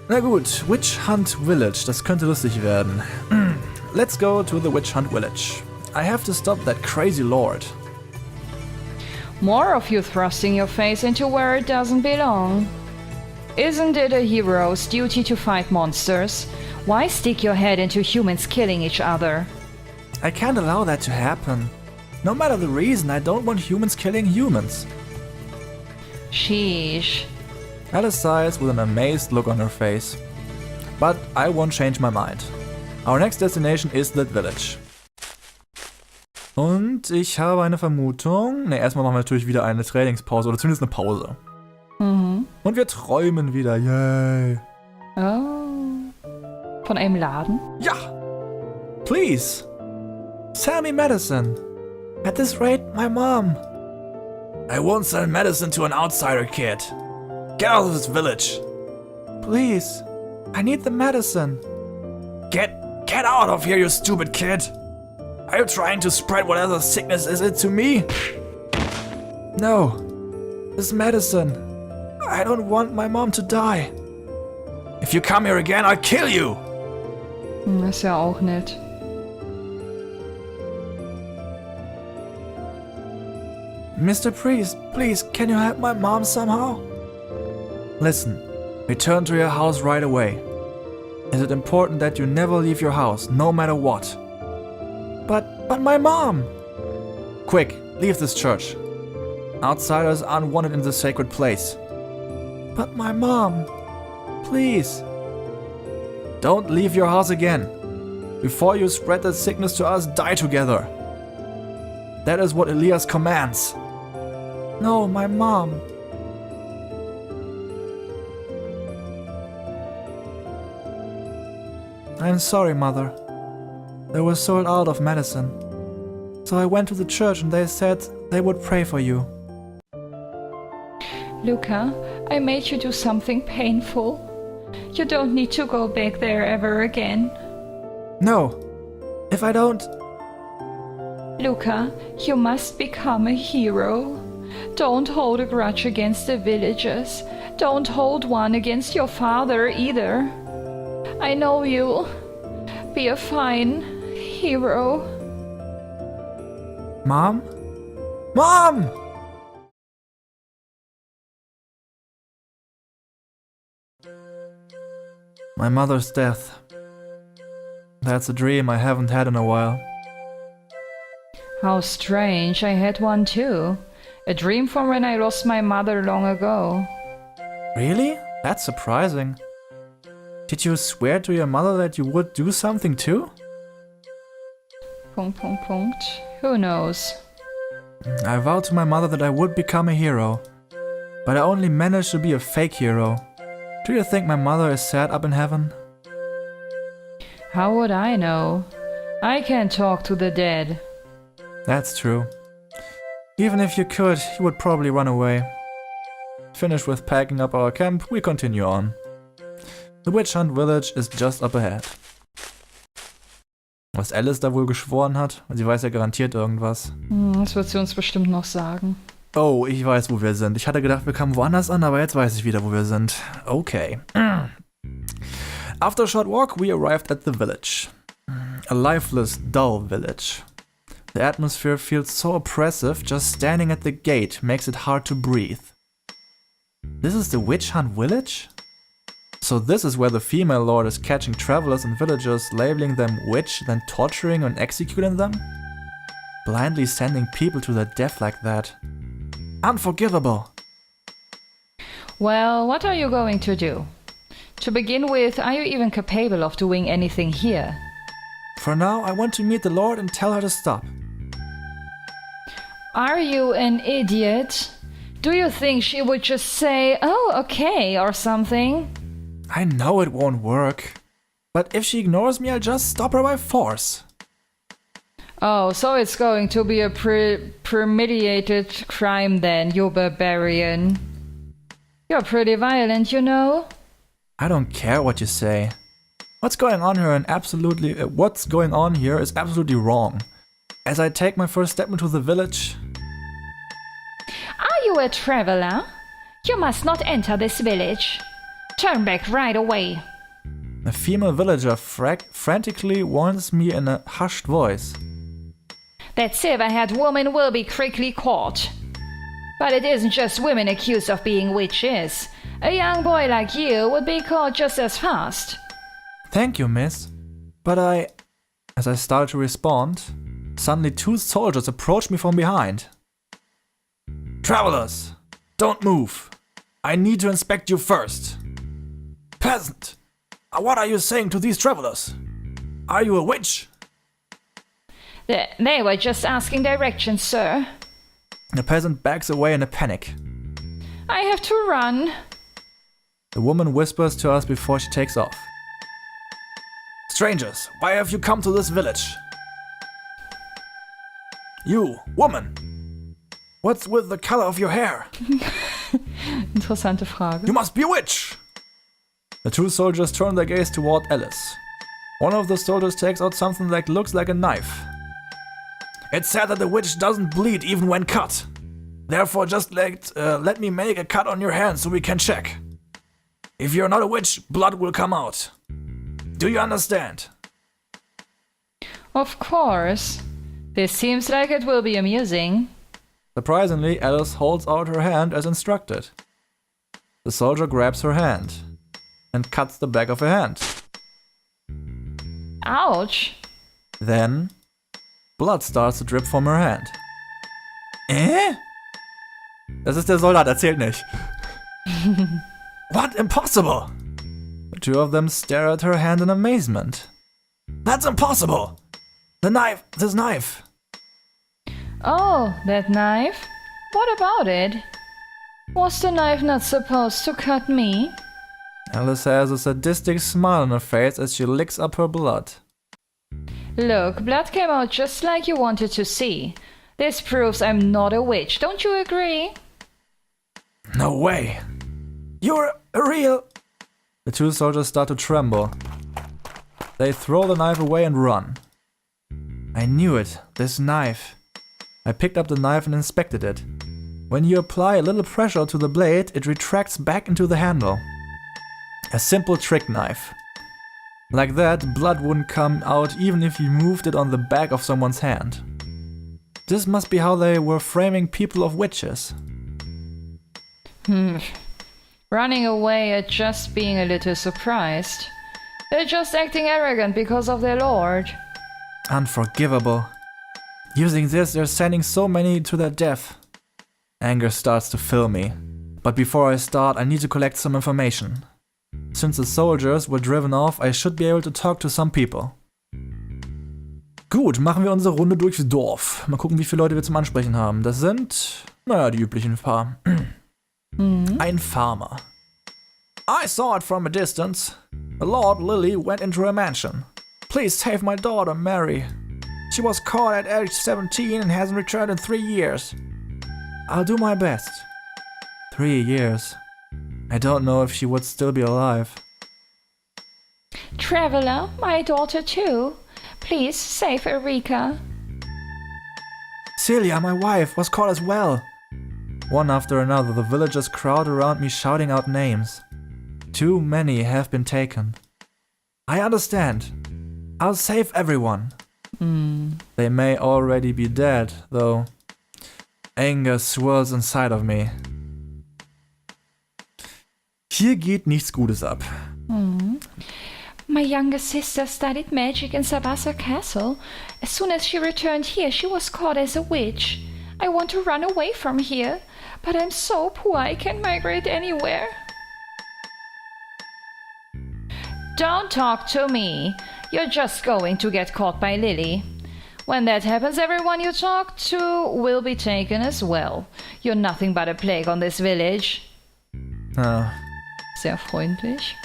Na gut, Witchhunt Village, das könnte lustig werden. Let's go to the Witchhunt Village. I have to stop that crazy lord. More of you thrusting your face into where it doesn't belong. Isn't it a hero's duty to fight monsters? Why stick your head into humans killing each other? I can't allow that to happen. No matter the reason, I don't want humans killing humans. Sheesh. Alice sighs with an amazed look on her face. But I won't change my mind. Our next destination is that village. Und ich habe eine Vermutung. Ne, erstmal machen wir natürlich wieder eine Trainingspause oder zumindest eine Pause. Mhm. Und wir träumen wieder. Yay. Oh. Von einem Laden? Ja! Please! Sell me medicine. At this rate, my mom. I won't sell medicine to an outsider, kid. Get out of this village. Please. I need the medicine. Get out of here, you stupid kid. Are you trying to spread whatever sickness is it to me? No. This medicine. I don't want my mom to die. If you come here again, I'll kill you. Ist ja auch nett. Mr. Priest, please, can you help my mom somehow? Listen, return to your house right away. Is it important that you never leave your house, no matter what? But my mom! Quick, leave this church. Outsiders aren't wanted in this sacred place. But my mom, please. Don't leave your house again. Before you spread that sickness to us, die together. That is what Elias commands. No, my mom. I'm sorry, Mother. They were sold out of medicine. So I went to the church and they said they would pray for you. Luca, I made you do something painful. You don't need to go back there ever again. No. If I don't... Luca, you must become a hero. Don't hold a grudge against the villagers. Don't hold one against your father either. I know you'll be a fine hero. Mom? Mom! My mother's death. That's a dream I haven't had in a while. How strange, I had one too. A dream from when I lost my mother long ago. Really? That's surprising. Did you swear to your mother that you would do something too? ... Who knows? I vowed to my mother that I would become a hero. But I only managed to be a fake hero. Do you think my mother is sad up in heaven? How would I know? I can't talk to the dead. That's true. Even if you could, you would probably run away. Finished with packing up our camp, we continue on. The Witchhunt Village is just up ahead. Was Alice da wohl geschworen hat? Sie weiß ja garantiert irgendwas. Das wird sie uns bestimmt noch sagen. Oh, ich weiß, wo wir sind. Ich hatte gedacht, wir kamen woanders an, aber jetzt weiß ich wieder, wo wir sind. Okay. After a short walk, we arrived at the village. A lifeless, dull village. The atmosphere feels so oppressive, just standing at the gate makes it hard to breathe. This is the Witchhunt Village? So this is where the female lord is catching travelers and villagers, labeling them witch, then torturing and executing them? Blindly sending people to their death like that. Unforgivable! Well, what are you going to do? To begin with, are you even capable of doing anything here? For now, I want to meet the lord and tell her to stop. Are you an idiot? Do you think she would just say, "Oh, okay," or something? I know it won't work. But if she ignores me, I'll just stop her by force. Oh, so it's going to be a premeditated crime then, you barbarian. You're pretty violent, you know? I don't care what you say. What's going on here is absolutely wrong. As I take my first step into the village... Are you a traveler? You must not enter this village. Turn back right away. A female villager frantically warns me in a hushed voice. That silver-haired woman will be quickly caught. But it isn't just women accused of being witches. A young boy like you would be caught just as fast. Thank you, miss. But As I started to respond, suddenly 2 soldiers approached me from behind. Travelers, don't move. I need to inspect you first. Peasant, what are you saying to these travelers? Are you a witch? They were just asking directions, sir. The peasant backs away in a panic. I have to run. The woman whispers to us before she takes off. Strangers, why have you come to this village? You, woman, what's with the color of your hair? Interessante Frage. You must be a witch! The 2 soldiers turn their gaze toward Alice. One of the soldiers takes out something that looks like a knife. It's said that the witch doesn't bleed even when cut. Therefore, just let me make a cut on your hand so we can check. If you're not a witch, blood will come out. Do you understand? Of course. This seems like it will be amusing. Surprisingly, Alice holds out her hand as instructed. The soldier grabs her hand and cuts the back of her hand. Ouch. Then, blood starts to drip from her hand. Das ist der Soldat, erzählt nicht. What? Impossible! The 2 of them stare at her hand in amazement. That's impossible! This knife! Oh, that knife? What about it? Was the knife not supposed to cut me? Alice has a sadistic smile on her face as she licks up her blood. Look, blood came out just like you wanted to see. This proves I'm not a witch, don't you agree? No way! You're a real... The 2 soldiers start to tremble. They throw the knife away and run. I knew it, this knife. I picked up the knife and inspected it. When you apply a little pressure to the blade, it retracts back into the handle. A simple trick knife. Like that, blood wouldn't come out even if you moved it on the back of someone's hand. This must be how they were framing people of witches. Running away or just being a little surprised. They're just acting arrogant because of their lord. Unforgivable. Using this, they're sending so many to their death. Anger starts to fill me. But before I start, I need to collect some information. Since the soldiers were driven off, I should be able to talk to some people. Gut, machen wir unsere Runde durchs Dorf. Mal gucken, wie viele Leute wir zum Ansprechen haben. Das sind, naja, die üblichen paar. Ein Farmer. I saw it from a distance. Lord Lily went into her mansion. Please save my daughter, Mary. She was caught at age 17 and hasn't returned in 3 years. I'll do my best. 3 years. I don't know if she would still be alive. Traveler, my daughter too. Please save Erika. Celia, my wife, was caught as well. One after another, the villagers crowd around me shouting out names. Too many have been taken. I understand. I'll save everyone. They may already be dead, though. Anger swirls inside of me. Hier geht nichts Gutes ab. My younger sister studied magic in Sabasa Castle. As soon as she returned here, she was caught as a witch. I want to run away from here, but I'm so poor I can't migrate anywhere. Don't talk to me. You're just going to get caught by Lily. When that happens, everyone you talk to will be taken as well. You're nothing but a plague on this village. Sehr freundlich.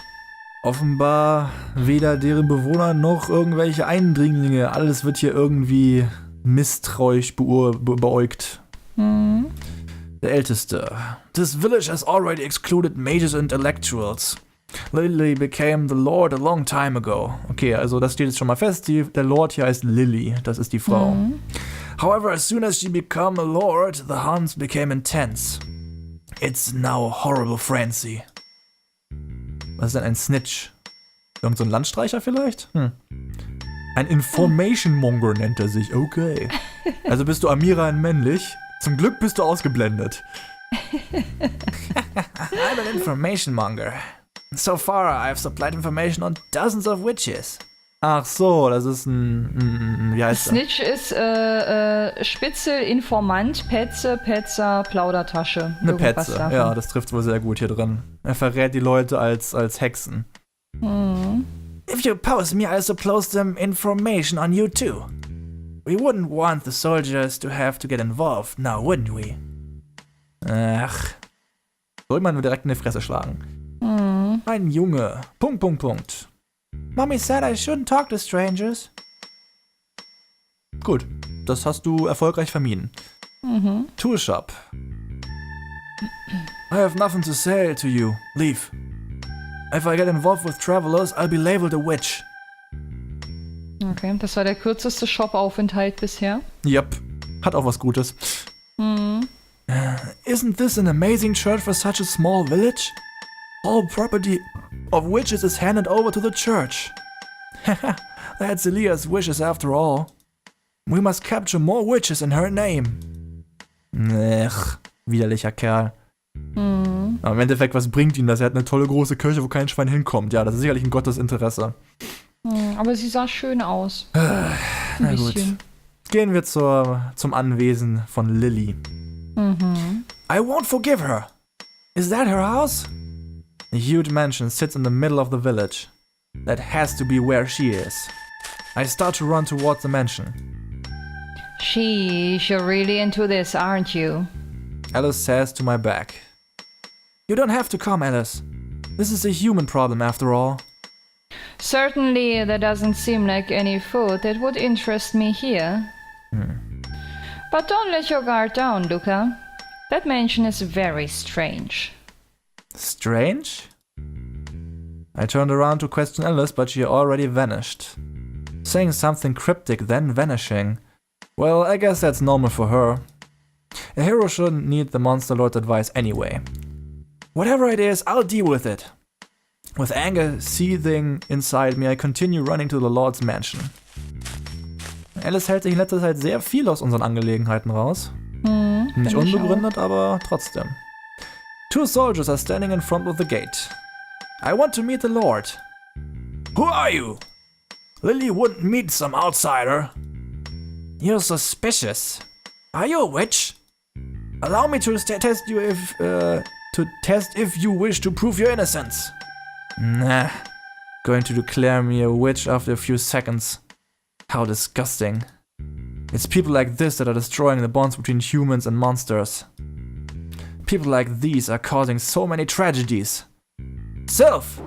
Offenbar weder deren Bewohner noch irgendwelche Eindringlinge. Alles wird hier irgendwie misstrauisch beäugt. Der Älteste. This village has already excluded mages and intellectuals. Lily became the Lord a long time ago. Okay, also das steht jetzt schon mal fest. Der Lord hier heißt Lily. Das ist die Frau. However, as soon as she became a Lord, the hunts became intense. It's now a horrible frenzy. Was ist denn ein Snitch? Irgend so ein Landstreicher vielleicht? Ein Information Monger nennt er sich, okay. Also bist du Amira in männlich? Zum Glück bist du ausgeblendet. I'm an information monger. So far I've supplied information on dozens of witches. Ach so, das ist wie heißt das? Snitch ist Spitzel, Informant, Petze, Petzer, Plaudertasche. Eine Petze, ja, das trifft wohl sehr gut hier drin. Er verrät die Leute als Hexen. If you oppose me, I'll suppose them information on you too. We wouldn't want the soldiers to have to get involved, now wouldn't we? Ach. Soll man nur direkt in die Fresse schlagen. Ein Junge. Punkt. Mommy said I shouldn't talk to strangers. Gut, das hast du erfolgreich vermieden. Tool Shop. I have nothing to say to you. Leave. If I get involved with travelers, I'll be labeled a witch. Okay, das war der kürzeste Shop-Aufenthalt bisher. Yep, hat auch was Gutes. Isn't this an amazing church for such a small village? All property of witches is handed over to the church. That's Elias' wishes after all. We must capture more witches in her name. Widerlicher Kerl. Aber im Endeffekt, was bringt ihn das? Er hat eine tolle große Kirche, wo kein Schwein hinkommt. Ja, das ist sicherlich in Gottes Interesse. Aber sie sah schön aus. Na gut. Gehen wir zum Anwesen von Lily. I won't forgive her. Is that her house? A huge mansion sits in the middle of the village. That has to be where she is. I start to run towards the mansion. Sheesh, you're really into this, aren't you? Alice says to my back. You don't have to come, Alice. This is a human problem after all. Certainly, there doesn't seem like any food that would interest me here. But don't let your guard down, Luca. That mansion is very strange. Strange? I turned around to question Alice, but she already vanished. Saying something cryptic, then vanishing. Well, I guess that's normal for her. A hero shouldn't need the Monster Lord's advice anyway. Whatever it is, I'll deal with it. With anger seething inside me, I continue running to the Lord's mansion. Alice hält sich in letzter Zeit sehr viel aus unseren Angelegenheiten raus. Nicht unbegründet, aber trotzdem. Two soldiers are standing in front of the gate. I want to meet the Lord. Who are you? Lily wouldn't meet some outsider. You're suspicious. Are you a witch? Allow me to test you if you wish to prove your innocence. Nah. Going to declare me a witch after a few seconds. How disgusting. It's people like this that are destroying the bonds between humans and monsters. People like these are causing so many tragedies. Sylph!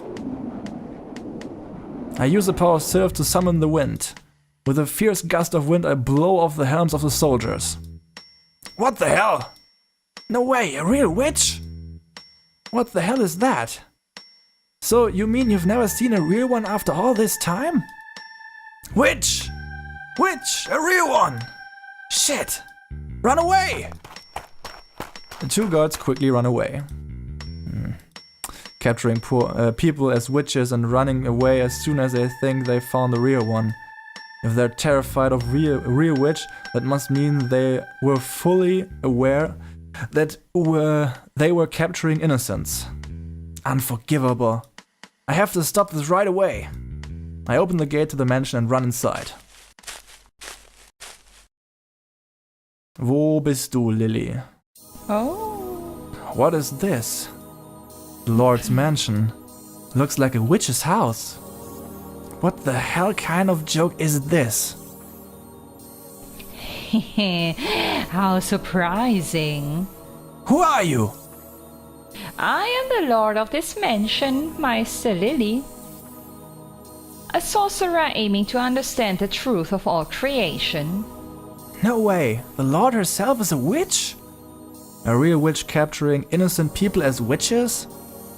I use the power of Sylph to summon the wind. With a fierce gust of wind, I blow off the helms of the soldiers. What the hell? No way, a real witch? What the hell is that? So, you mean you've never seen a real one after all this time? Witch! Witch! A real one! Shit! Run away! The two guards quickly run away. Capturing people as witches and running away as soon as they think they found the real one. If they're terrified of real witch, that must mean they were fully aware that they were capturing innocents. Unforgivable. I have to stop this right away. I open the gate to the mansion and run inside. Wo bist du, Lily? Oh. What is this? The Lord's mansion. Looks like a witch's house. What the hell kind of joke is this? How surprising. Who are you? I am the lord of this mansion, Meister Lily. A sorcerer aiming to understand the truth of all creation. No way, the Lord herself is a witch? A real witch capturing innocent people as witches?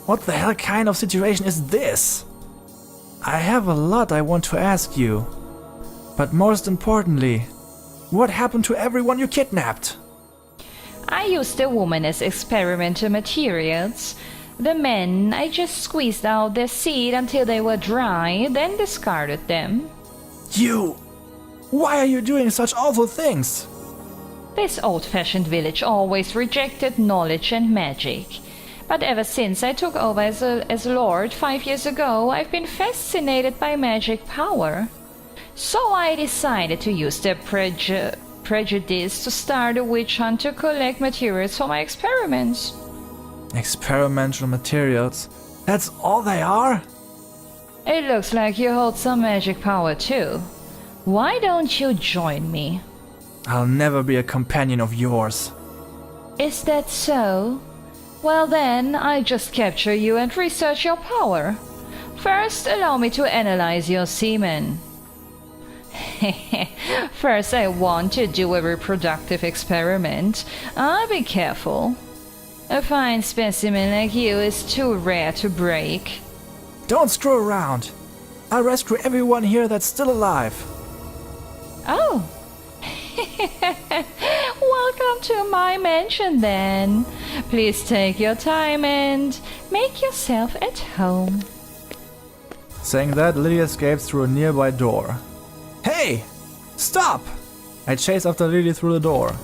What the hell kind of situation is this? I have a lot I want to ask you. But most importantly, what happened to everyone you kidnapped? I used the woman as experimental materials. The men, I just squeezed out their seed until they were dry, then discarded them. You! Why are you doing such awful things? This old-fashioned village always rejected knowledge and magic. But ever since I took over as lord 5 years ago, I've been fascinated by magic power. So I decided to use their prejudice to start a witch hunt to collect materials for my experiments. Experimental materials? That's all they are? It looks like you hold some magic power too. Why don't you join me? I'll never be a companion of yours. Is that so? Well then, I'll just capture you and research your power. First, allow me to analyze your semen. First, I want to do a reproductive experiment. I'll be careful. A fine specimen like you is too rare to break. Don't screw around. I'll rescue everyone here that's still alive. Oh. Welcome to my mansion then. Please take your time and make yourself at home. Saying that, Lily escapes through a nearby door. Hey! Stop! I chase after Lily through the door.